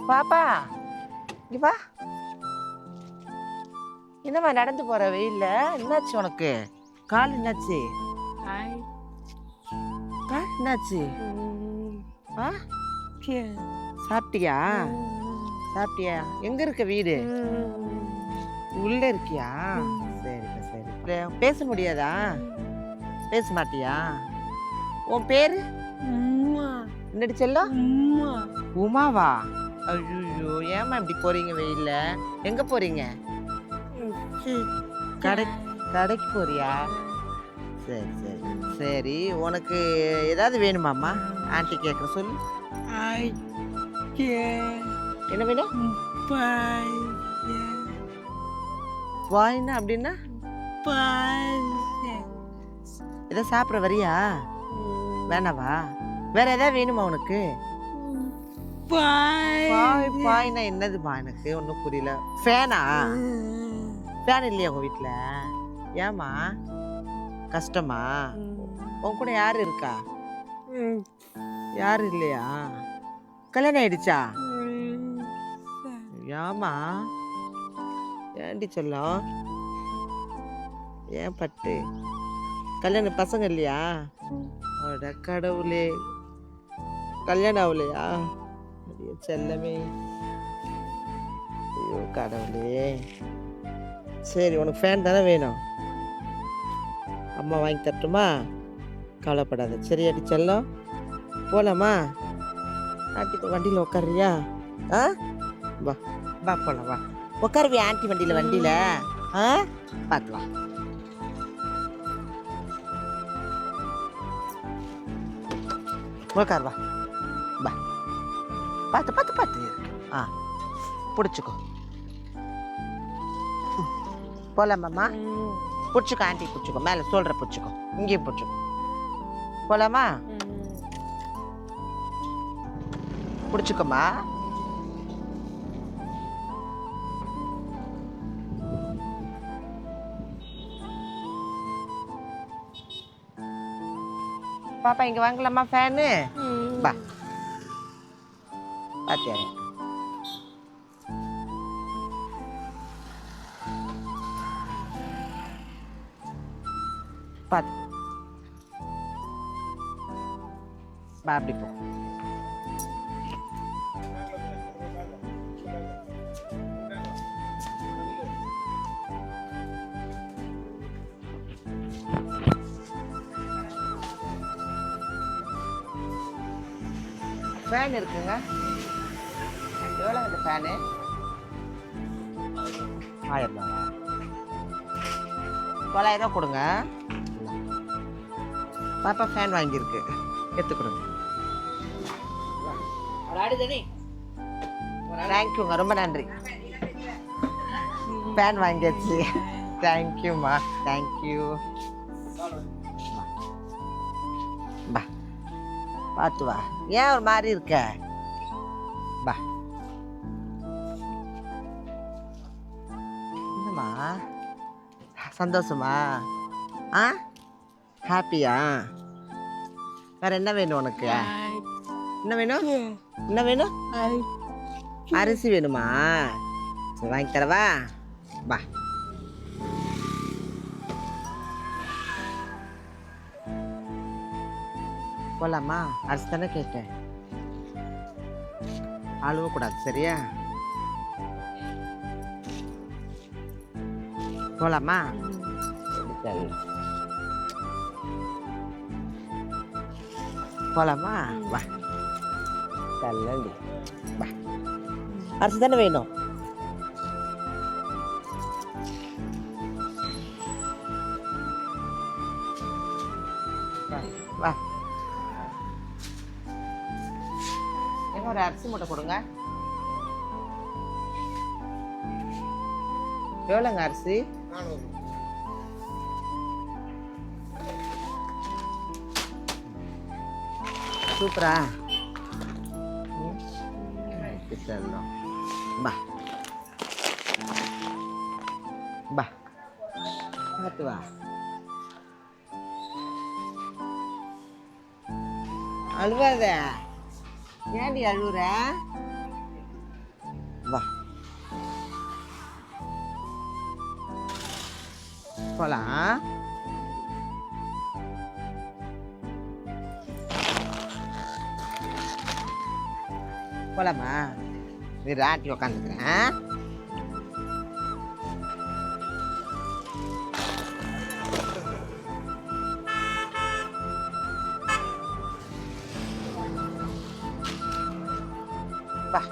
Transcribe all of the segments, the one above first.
பாப்பா இங்க வா. என்னம்மா நடந்து போற வெயில்ல? என்னாச்சு உனக்கு? கால் என்னாச்சு? ஹாய். கால் என்னாச்சு? ஆ சாப்பிட்டியா? சாப்பிட்டியா? எங்க இருக்க வீடு? உள்ள இருக்கியா? சரிப்பா சரி. பேச முடியாதா? பேச மாட்டியா? உன் பேரு என்னடி செல்லம்? உமாவா? ஐயோ ஏமா இப்படி போறீங்க வெயில்ல? எங்க போறீங்க? கடைக்கு போறியா? சரி சரி சரி. உனக்கு ஏதாவது வேணுமாம்மா? ஆண்டி கேட்குற சொல்லு. என்ன வேணும்? வாயினா அப்படின்னா ஏதோ சாப்பிட்ற வரியா? வேணாவா? வேற ஏதாவது வேணுமா உனக்கு? பாய்னா என்னதுமா? எனக்கு ஒன்றும் புரியல. ஃபேனா? ஃபேன் இல்லையா உங்க வீட்டில்? ஏமா கஷ்டமா? உன் கூட யாரு இருக்கா? யாரும் இல்லையா? கல்யாணம் ஆயிடுச்சா? ஏமா ஏண்டி சொல்லம்? ஏன் பட்டு கல்யாணம் பசங்க இல்லையா? அட கடவுளே, கல்யாணம் ஆகலையா? ஐயோ செல்லமே, ஐயோ கடவுளே. சரி உனக்கு ஃபேன் தானே வேணும்? அம்மா வாங்கி தரட்டுமா? கவலைப்படாத சரியாடி செல்லம். போகலாமா? ஆண்டி வண்டியில் உட்காருறியா? ஆ வா வா போகலாம் வா. உட்காருவியா ஆண்டி வண்டியில்? ஆ பார்க்கலாம். உட்கார் வா வா. பார்த்து பார்த்து பார்த்து. ஆ பிடிச்சிக்கோ. போகலாமாம்மா? பிடிச்சிக்கோ ஆண்டி பிடிச்சிக்கோ. மேலே சொல்கிற பிடிச்சிக்கோ. இங்கேயும் பிடிச்சிக்கோ. போகலாமா? பிடிச்சிக்கோமா. பாப்பா இங்கே வாங்கலாமா ஃபேனு? வா பார்த்தியா? பார்த்து வா அப்படி போ. ஃபேன் இருக்குங்க. எவ்வளோ இந்த ஃபேனு? 1000 ரூபாவா? 900 கொடுங்க. பாப்பா ஃபேன் வாங்கியிருக்கு, எடுத்து கொடுங்க. தேங்க்யூங்க, ரொம்ப நன்றி. ஃபேன் வாங்கியாச்சு. தேங்க்யூம்மா தேங்க்யூ. பா பார்த்து வா. ஏன் ஒரு மாதிரி இருக்க? பா. என்னம்மா சந்தோஷமா? ஆ ஹாப்பியா? வேற என்ன வேணும் உனக்கு? என்ன வேணும்? என்ன வேணும்? அரிசி வேணுமா? சரி வாங்கி தரவா? வா. போலாமா? அரிசி தானே கேட்டேன். அழுவக்கூடாது சரியா? போலாமா? போலாமா? வா தள்ளி வா. அரிசி தானே வேணும்? வா. எங்க ஒரு அரிசி மூட்டை கொடுங்க. எவ்வளோங்க அரிசி? சூப்பரா? செல்லம் பா பா பார்த்து வா. அழுவாத. ஏன்டி அழுவுற? வா போலாம். போலாமா? நீ ராட்டி உக்காந்துக்கிறேன். வா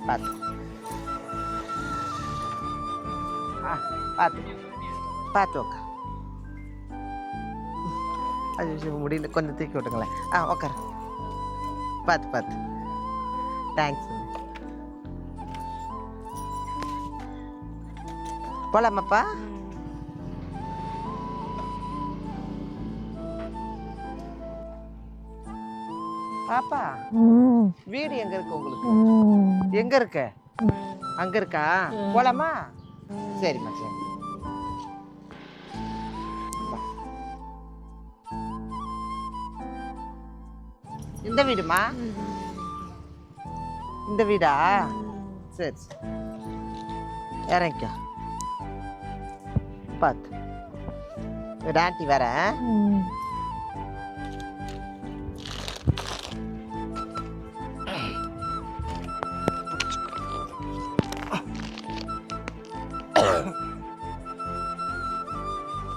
பார்த்து பார்த்து பார்த்து உக்கா. அது முடியல, கொஞ்சம் தூக்கி விட்டுங்களேன். உக்கார. பார்த்து பார்த்து. தேங்க்ஸ். போலாமாப்பா? பாப்பா வீடு எங்க இருக்கு உங்களுக்கு? எங்க இருக்கு? அங்க இருக்கா? போலாமா? சரிம்மா சரி. இந்த வீடுமா? இந்த வீடா? சரி சரி, இறங்கிக்கோ. பார்த்து ஆண்டி வரேன்.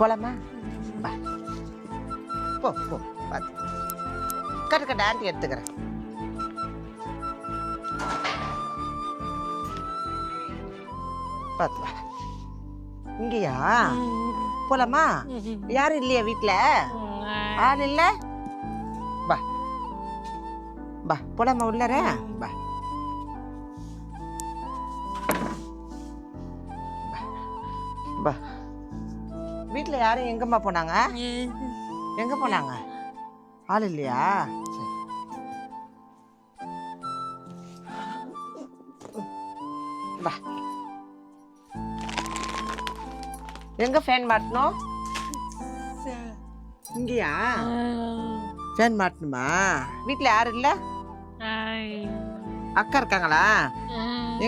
போலாமா? போ போ பார்த்து கட்டு ஆண்டி எடுத்துக்கிறேன். பார்த்து இங்கயா? போலாமா? யாரும் இல்லையா வீட்டுல? ஆள் இல்ல? பா பா போலாமா உள்ளார? பா பா. வீட்டுல யாரும் எங்கம்மா போனாங்க? எங்க போனாங்க? ஆள் இல்லையா? சரி. பா எங்க ஃபேன் மாட்டணும்? இங்கயா ஃபேன் மாட்டணுமா? வீட்டுல யாரும் இல்ல? அக்கா இருக்காங்களா?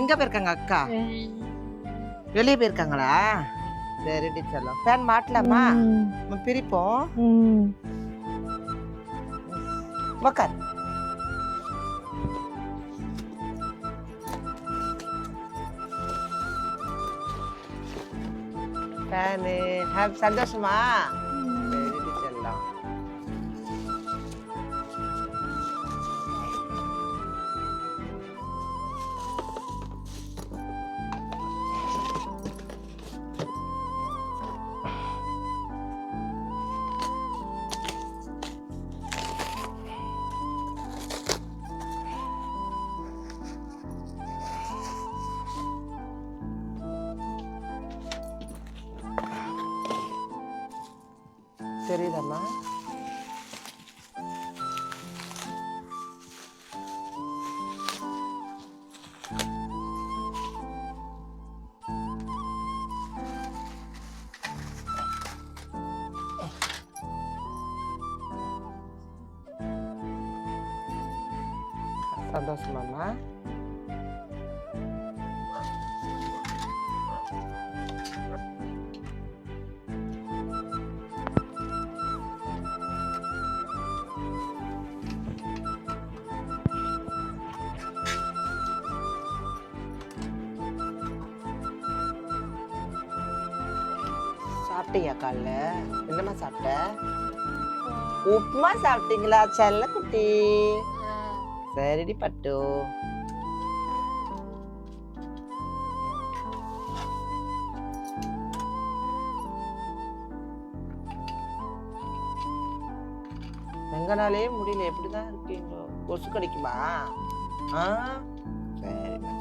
எங்க போயிருக்காங்க அக்கா? வெளியே போயிருக்காங்களா? சரிடி செல்லம். ஃபேன் மாட்டலாமா? பிரிப்போம். உக்கார். ஃபேனு சந்தோஷமா? சரிடி செல்லம். தெரியுதம்மா? சந்தோஷமாம்மா? சாப்பிட்டீங்க? காலைல என்னம்மா சாப்பிட்ட? உப்புமா சாப்பிட்டீங்களா செல்ல குட்டி? சரிடி பட்டு. எங்கனாலே முடியல, எப்படிதான் இருக்கீங்க? கொசு கடிக்குமா? சரிம்மா.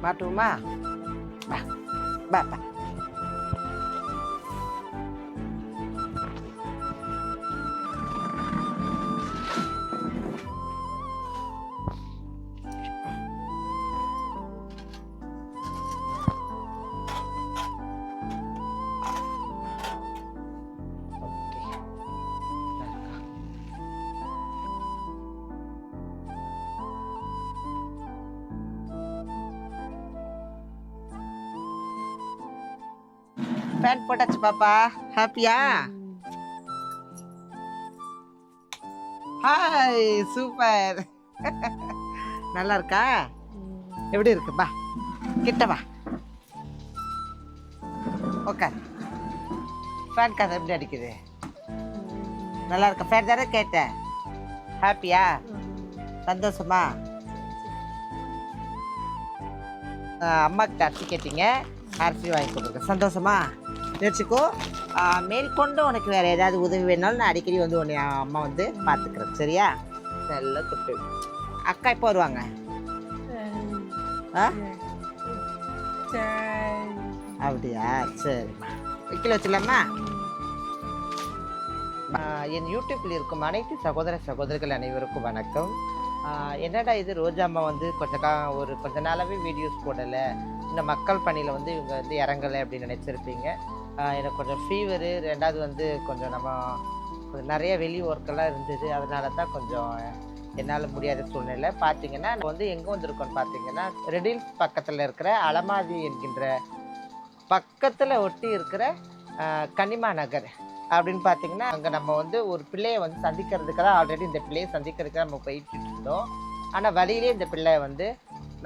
மாட்டுவோமா? பா பா பா. ஃபேன் போட்டாச்சு பாப்பா. ஹாப்பியா? Hi, super. நல்லா இருக்கா? எப்படி இருக்கு? பா கிட்ட வா, உட்கார். ஃபேன் காசு எப்படி அடிக்குது? நல்லா இருக்கா? ஃபேன் தானே கேட்டேன். ஹாப்பியா? சந்தோஷமா? அம்மாக்கிட்ட அரிசி கேட்டீங்க, அரிசி வாங்கி கொடுத்துருக்கேன். சந்தோஷமா? நினச்சிக்கோ. மேற்கொண்டு உனக்கு வேறு ஏதாவது உதவி வேணாலும் நான் அடிக்கடி வந்து உன்னை அம்மா வந்து பார்த்துக்கிறேன். சரியா? நல்லா குட்டு. அக்கா எப்போ வருவாங்க? அப்படியா? சரிம்மா. வைக்கல வச்சிடலாமா? என் யூடியூப்பில் இருக்கும் அனைத்து சகோதர சகோதரிகள் அனைவருக்கும் வணக்கம். என்னடா இது ரோஜா அம்மா வந்து கொஞ்ச நாளாகவே வீடியோஸ் போடலை, இந்த மக்கள் பணியில் வந்து இவங்க வந்து இறங்கலை அப்படின்னு நினச்சிருப்பீங்க. எனக்கு கொஞ்சம் ஃபீவரு, ரெண்டாவது வந்து கொஞ்சம் நிறைய வெளி ஒர்க்கெல்லாம் இருந்தது. அதனால தான் கொஞ்சம் என்னால் முடியாத சூழ்நிலை. பார்த்தீங்கன்னா நம்ம வந்து எங்கே வந்திருக்கோன்னு பார்த்தீங்கன்னா, ரெடில்ஸ் பக்கத்தில் இருக்கிற அலமாதி என்கின்ற பக்கத்தில் ஒட்டி இருக்கிற கனிமா நகர் அப்படின்னு பார்த்தீங்கன்னா, அங்கே நம்ம வந்து ஒரு பிள்ளையை வந்து சந்திக்கிறதுக்கு தான் ஆல்ரெடி இந்த பிள்ளையை சந்திக்கிறதுக்கு நம்ம போயிட்டு இருந்தோம். ஆனால் வழியிலே இந்த பிள்ளையை வந்து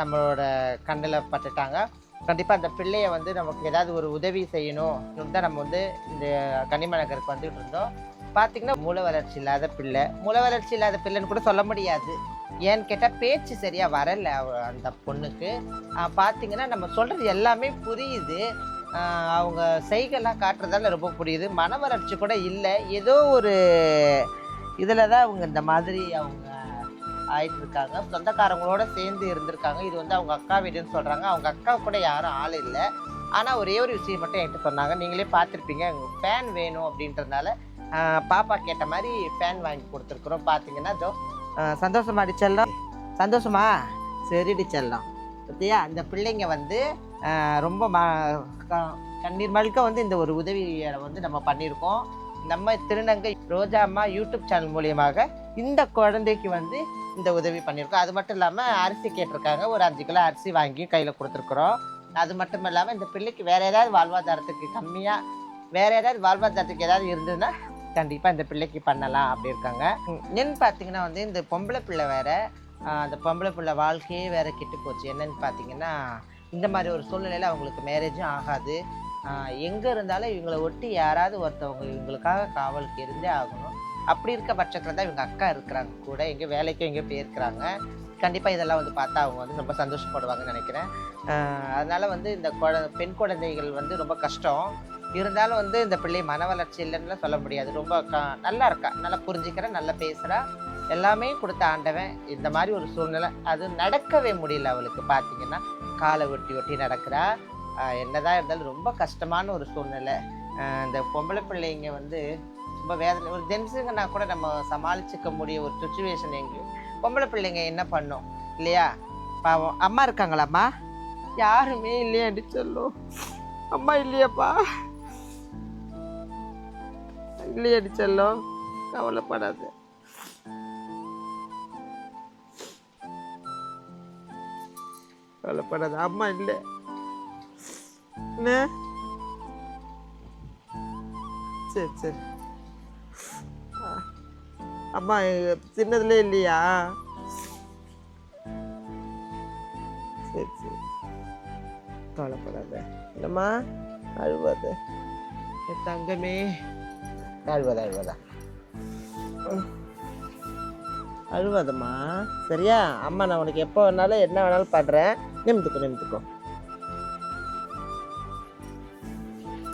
நம்மளோட கண்ணில் பட்டுட்டாங்க. கண்டிப்பாக அந்த பிள்ளையை வந்து நமக்கு ஏதாவது ஒரு உதவி செய்யணும் தான் நம்ம வந்து இந்த கனிமா நகருக்கு வந்துட்டு இருந்தோம். பார்த்தீங்கன்னா மூளை வளர்ச்சி இல்லாத பிள்ளை. மூளை வளர்ச்சி இல்லாத பிள்ளைன்னு கூட சொல்ல முடியாது. ஏன்னு கேட்டால் பேச்சு சரியாக வரலை அந்த பொண்ணுக்கு. பார்த்தீங்கன்னா நம்ம சொல்கிறது எல்லாமே புரியுது, அவங்க செய்கெல்லாம் காட்டுறதால ரொம்ப புரியுது. மன வளர்ச்சி கூட இல்லை. ஏதோ ஒரு இதில் தான் அவங்க இந்த மாதிரி அவங்க ஆயிட்டு இருக்காங்க. சொந்தக்காரங்களோட சேர்ந்து இருந்திருக்காங்க. இது வந்து அவங்க அக்கா வீடுன்னு சொல்கிறாங்க. அவங்க அக்கா கூட யாரும் ஆள் இல்லை. ஆனால் ஒரே ஒரு விஷயம் மட்டும் என்கிட்ட சொன்னாங்க, நீங்களே பார்த்துருப்பீங்க, ஃபேன் வேணும் அப்படின்றதுனால பாப்பா கேட்ட மாதிரி ஃபேன் வாங்கி கொடுத்துருக்குறோம். பார்த்தீங்கன்னா இதோ சந்தோஷமா அடிச்செல்லாம். சந்தோஷமா? சரி அடிச்செல்லாம். பத்தியா அந்த பிள்ளைங்க வந்து ரொம்ப கண்ணீர் மல்க வந்து இந்த ஒரு உதவியை வந்து நம்ம பண்ணியிருக்கோம். நம்ம திருநங்கை ரோஜா அம்மா யூடியூப் சேனல் மூலியமாக இந்த குழந்தைக்கு வந்து இந்த உதவி பண்ணியிருக்கோம். அது மட்டும் இல்லாமல் அரிசி கேட்டிருக்காங்க, ஒரு 5 கிலோ அரிசி வாங்கி கையில் கொடுத்துருக்குறோம். அது மட்டும் இல்லாமல் இந்த பிள்ளைக்கு வேறு ஏதாவது வாழ்வாதாரத்துக்கு கம்மியாக வேறு ஏதாவது வாழ்வாதாரத்துக்கு ஏதாவது இருந்ததுன்னா கண்டிப்பாக இந்த பிள்ளைக்கு பண்ணலாம் அப்படி இருக்காங்க. என்னன்னு பார்த்தீங்கன்னா வந்து இந்த பொம்பளை பிள்ளை வேறு, அந்த பொம்பளை பிள்ளை வாழ்க்கையே வேறு கெட்டு போச்சு. என்னன்னு பார்த்தீங்கன்னா, இந்த மாதிரி ஒரு சூழ்நிலையில் அவங்களுக்கு மேரேஜும் ஆகாது. எங்கே இருந்தாலும் இவங்களை ஒட்டி யாராவது ஒருத்தவங்க இவங்களுக்காக காவலுக்கு இருந்தே ஆகணும். அப்படி இருக்க பட்சத்தில் தான் இவங்க அக்கா இருக்கிறாங்க கூட, எங்கே வேலைக்கும் எங்கேயோ போயிருக்கிறாங்க. கண்டிப்பாக இதெல்லாம் வந்து பார்த்தா அவங்க வந்து ரொம்ப சந்தோஷப்படுவாங்கன்னு நினைக்கிறேன். அதனால் வந்து இந்த பெண் குழந்தைகள் வந்து ரொம்ப கஷ்டம். இருந்தாலும் வந்து இந்த பிள்ளை மன வளர்ச்சி இல்லைன்னு சொல்ல முடியாது. ரொம்ப நல்லா இருக்கா, நல்லா புரிஞ்சுக்கிறேன், நல்லா பேசுகிறா, எல்லாமே கொடுத்த ஆண்டவன். இந்த மாதிரி ஒரு சூழ்நிலை அது நடக்கவே முடியல அவளுக்கு. பார்த்தீங்கன்னா காலை ஒட்டி ஒட்டி நடக்கிறா. என்னதான் இருந்தாலும் ரொம்ப கஷ்டமான ஒரு சூழ்நிலை. இந்த பொம்பளை பிள்ளைங்க வந்து ரொம்ப வேதனை. ஒரு ஜென்ஸுங்கன்னா கூட நம்ம சமாளிச்சுக்க முடிய ஒரு சுச்சுவேஷன். எங்கேயும் பொம்பளை பிள்ளைங்க என்ன பண்ணும் இல்லையா? பாவம். அம்மா இருக்காங்களாம்மா? யாருமே இல்லையாடி சொல்லும். அம்மா இல்லையாப்பா? இல்லையாடி சொல்லும். கவலைப்படாது. கவலைப்படாது, அம்மா இல்லை. சரி சரி. அம்மா சின்னதுல இல்லையா? சரி சரி, கவலைப்படாத. இல்லைம்மா, அழுவாத என் தங்கமே, அழுவாதா அழுவாதம்மா. சரியா? அம்மா நான் உனக்கு எப்போ வேணாலும் என்ன வேணாலும் பாடுறேன். நிமித்துக்கோ.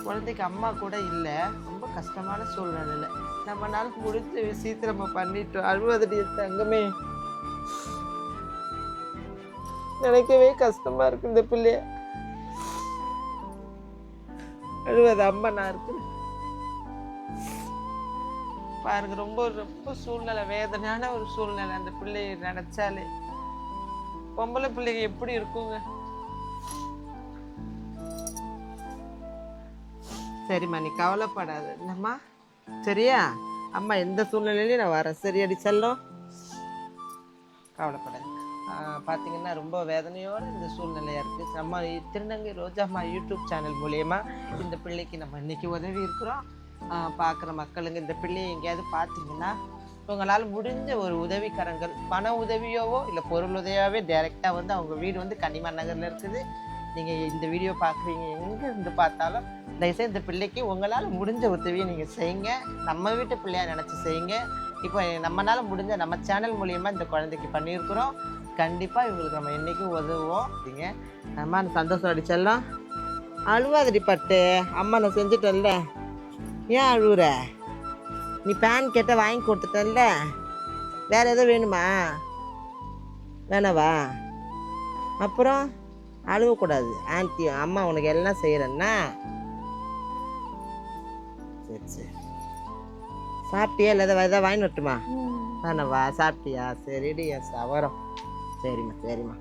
குழந்தைக்கு அம்மா கூட இல்லை, ரொம்ப கஷ்டமான சூழ்நிலை. நம்மளால முடிஞ்ச விஷயத்தை நம்ம பண்ணிட்டோம். அழுவதடி தங்கமே. நினைக்கவே கஷ்டமா இருக்கு இந்த பிள்ளைய. அழுவது அம்மா நான் இருக்கு பாருங்க. ரொம்ப ரொம்ப சூழ்நிலை, வேதனையான ஒரு சூழ்நிலை. அந்த பிள்ளைய நினைச்சாலே பொம்பளை பிள்ளைங்க எப்படி இருக்குங்க. சரிம்மா, நீ கவலைப்படாது என்னம்மா, சரியா? அம்மா எந்த சூழ்நிலையிலையும் நான் வரேன், சரியாடி செல்லம்? கவலைப்படாது. பார்த்தீங்கன்னா ரொம்ப வேதனையோடு இந்த சூழ்நிலையாக இருக்குது. நம்ம திருநங்கை ரோஜாம்மா யூடியூப் சேனல் மூலயமா இந்த பிள்ளைக்கு நம்ம இன்றைக்கி உதவி இருக்கிறோம். பார்க்குற மக்களுங்க இந்த பிள்ளையை எங்கேயாவது பார்த்தீங்கன்னா உங்களால் முடிஞ்ச ஒரு உதவிக்கரங்கள், பண உதவியோவோ இல்லை பொருள் உதவியாகவே டைரெக்டாக வந்து அவங்க வீடு வந்து கன்னிமார் நகரில் இருக்குது. நீங்கள் இந்த வீடியோ பார்க்குறீங்க, எங்கே இருந்து பார்த்தாலும் தயவுசெய்து இந்த பிள்ளைக்கு உங்களால் முடிஞ்ச உதவியை நீங்கள் செய்யுங்க. நம்ம வீட்டு பிள்ளையாக நினச்சி செய்யுங்க. இப்போ நம்மளால் முடிஞ்ச நம்ம சேனல் மூலியமாக இந்த குழந்தைக்கு பண்ணியிருக்கிறோம். கண்டிப்பாக இவங்களுக்கு நம்ம என்றைக்கும் உதவுவோம். அப்படிங்க அம்மா சந்தோஷம் அடிச்செல்லாம் அழுவாதடி பட்டு. அம்மா நான் செஞ்சுட்டேன்ல, ஏன் அழுவுற? நீ பேன் கேட்டால் வாங்கி கொடுத்துட்டேன்ல, வேறு எதுவும் வேணுமா? வேணாவா? அப்புறம் அழுவக்கூடாது. ஆன்ட்டி அம்மா உனக்கு எல்லாம் செய்கிறேன்னா சரி சரி. சாப்பிட்டியா இல்லை எதாவது வாங்கி வரட்டுமா? வேணாவா? சாப்பிட்டியா? சரிடி சவரம். சரிம்மா சரிம்மா.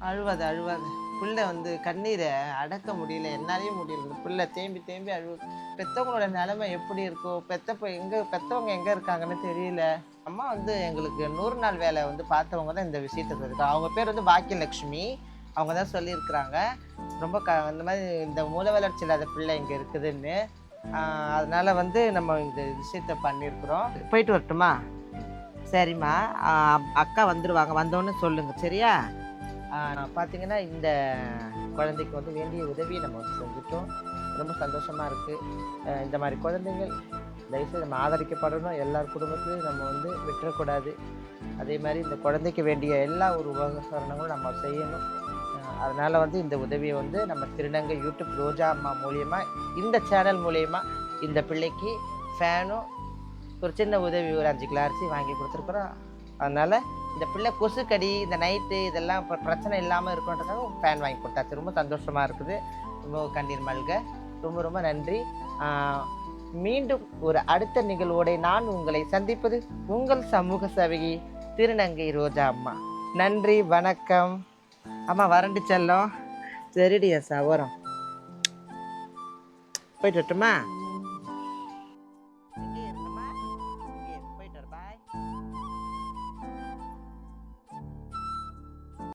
அழுவாது அழுவாது. பிள்ளை வந்து கண்ணீரை அடக்க முடியல, என்னாலையும் முடியல. இந்த பிள்ளை தேம்பி தேம்பி அழுவு. பெற்றவங்களோட நிலைமை எப்படி இருக்கோ, பெற்றவங்க எங்கே இருக்காங்கன்னு தெரியல. அம்மா வந்து எங்களுக்கு 100 நாள் வேலை வந்து பார்த்தவங்க தான் இந்த விஷயத்தை சொல்லியிருக்காங்க. அவங்க பேர் வந்து பாக்கியலட்சுமி. அவங்க தான் சொல்லியிருக்கிறாங்க ரொம்ப இந்த மாதிரி இந்த மூல வளர்ச்சி இல்லாத பிள்ளை இங்கே இருக்குதுன்னு. அதனால் வந்து நம்ம இந்த விஷயத்த பண்ணியிருக்கிறோம். போயிட்டு வரட்டுமா? சரிம்மா, அக்கா வந்துடுவாங்க, வந்தோன்னு சொல்லுங்கள், சரியா? பார்த்தீங்கன்னா இந்த குழந்தைக்கு வந்து வேண்டிய உதவியை நம்ம வந்து செஞ்சுட்டோம். ரொம்ப சந்தோஷமாக இருக்குது. இந்த மாதிரி குழந்தைங்கள் தயவுசெய்து நம்ம ஆதரிக்கப்படணும். எல்லார் குடும்பத்திலையும் நம்ம வந்து விட்டுறக்கூடாது. அதே மாதிரி இந்த குழந்தைக்கு வேண்டிய எல்லா ஒரு உபகரணங்களும் நம்ம செய்யணும். அதனால் வந்து இந்த உதவியை வந்து நம்ம திருநங்கை யூடியூப் ரோஜா அம்மா மூலியமா, இந்த சேனல் மூலயமா இந்த பிள்ளைக்கு ஃபேனும் ஒரு சின்ன உதவி ஒரு 5 கிலோ அரிசி வாங்கி கொடுத்துருக்குறோம். அதனால் இந்த பிள்ளை கொசுக்கடி இந்த நைட்டு இதெல்லாம் இப்போ பிரச்சனை இல்லாமல் இருக்குன்றதுக்காக ஃபேன் வாங்கி கொடுத்தாச்சு. ரொம்ப சந்தோஷமாக இருக்குது. ரொம்ப கண்ணீர் மல்க. ரொம்ப ரொம்ப நன்றி. மீண்டும் ஒரு அடுத்த நிகழ்வோடு நான் உங்களை சந்திப்பது உங்கள் சமூக சேவகி திருநங்கை ரோஜா அம்மா. நன்றி, வணக்கம். அம்மா வரண்டு செல்லம். சரிடியா சவரம். போயிட்டு வரட்டுமா?